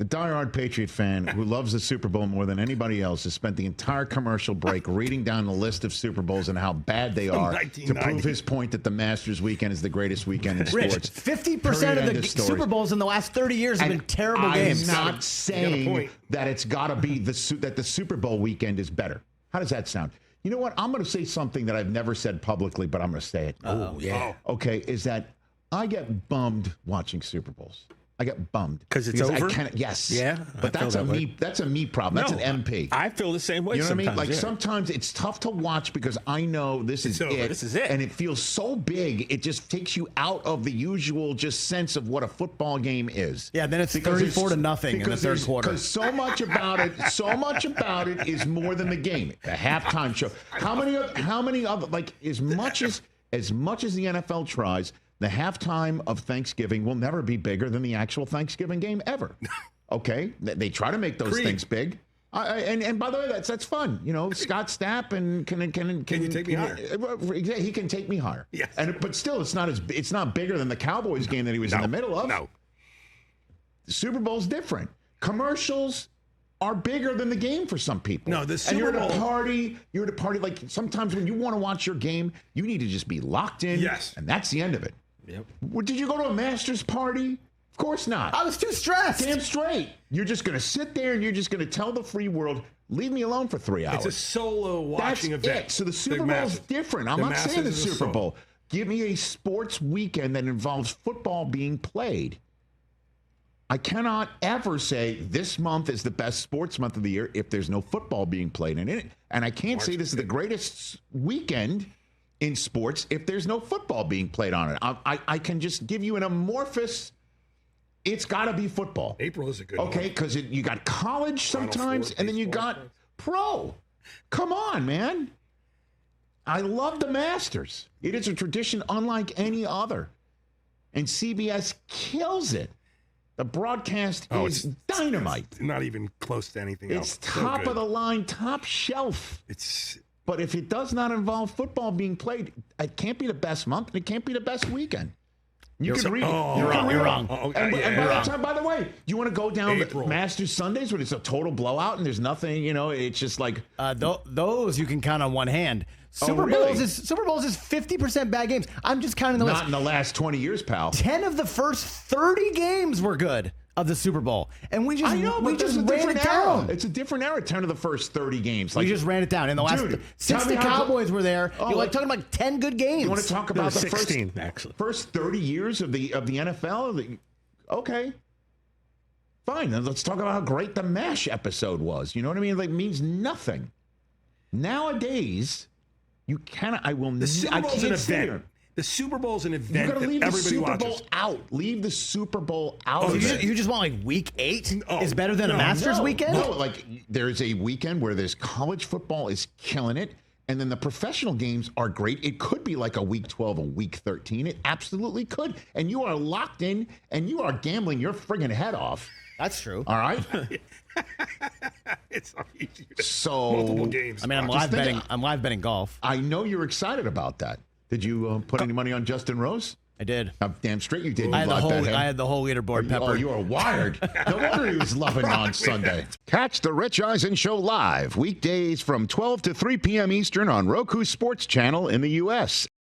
The diehard Patriot fan who loves the Super Bowl more than anybody else has spent the entire commercial break reading down the list of Super Bowls and how bad they are to prove his point that the Masters weekend is the greatest weekend in sports. 50% of the Super Bowls in the last 30 years have been terrible games. I'm not saying that it's got to be that the Super Bowl weekend is better. How does that sound? You know what? I'm going to say something that I've never said publicly, but I'm going to say it. Oh, yeah. Okay, is that I get bummed watching Super Bowls. I get bummed because it's over. Yes, yeah, but that's a me. That's a me problem. That's an MP. I feel the same way. You know what I mean? Like yeah. sometimes it's tough to watch because I know this is it. This is it, and it feels so big. It just takes you out of the usual just sense of what a football game is. Yeah, then it's 34-0 in the third quarter. Because so much about it is more than the game. The halftime show. How many other like as much as the NFL tries. The halftime of Thanksgiving will never be bigger than the actual Thanksgiving game ever. Okay, they try to make those things big, and by the way, that's fun. You know, Scott Stapp and can you take me higher? He can take me higher. Yes, but still, it's not bigger than the Cowboys game that he was in the middle of. No, the Super Bowl's different. Commercials are bigger than the game for some people. No, the Super Bowl. You're at a party. Like sometimes when you want to watch your game, you need to just be locked in. Yes, and that's the end of it. Yep. Did you go to a Masters party? Of course not. I was too stressed. Damn straight. You're just going to sit there and you're just going to tell the free world, leave me alone for 3 hours. It's a solo watching event. So the Super Bowl's different. I'm not saying the Super Bowl. Give me a sports weekend that involves football being played. I cannot ever say this month is the best sports month of the year if there's no football being played in it. And I can't say this is the greatest weekend in sports if there's no football being played on it. I can just give you an amorphous, it's got to be football. April is a good Okay, because you got college sometimes, and then you got pro. Come on, man. I love the Masters. It is a tradition unlike any other. And CBS kills it. The broadcast is dynamite. It's not even close to anything else. It's top of the line, top shelf. But if it does not involve football being played, it can't be the best month, and it can't be the best weekend. You can read. You're wrong. By the way, you want to go down the Masters Sundays when it's a total blowout and there's nothing, it's just like those you can count on one hand. Super Bowls is 50% bad games. I'm just counting the list. Not in the last 20 years, pal. 10 of the first 30 games were good of the Super Bowl, and we just ran it down. It's a different era. 10 of the first 30 games. We just ran it down in the last. Since the Cowboys were there, you're talking about 10 good games. You want to talk about the 16, first 30 years of the NFL? Okay. Fine. Then let's talk about how great the MASH episode was. You know what I mean? Like, it means nothing. Nowadays, you cannot. I can't sit here. The Super Bowl's an event you got to leave that the everybody Super watches. Bowl out. Leave the Super Bowl out. Oh, you just want like week 8 is better than a Masters weekend? No, like there's a weekend where there's college football is killing it, and then the professional games are great. It could be like a week 12, a week 13. It absolutely could. And you are locked in, and you are gambling your friggin' head off. That's true. All right. It's so multiple games. I mean, I'm live betting golf. I know you're excited about that. Did you put any money on Justin Rose? I did. Damn straight you did. I had the whole leaderboard peppered. Oh, you are wired. No wonder he was loving on Sunday. Catch the Rich Eisen Show live weekdays from 12 to 3 p.m. Eastern on Roku Sports Channel in the U.S.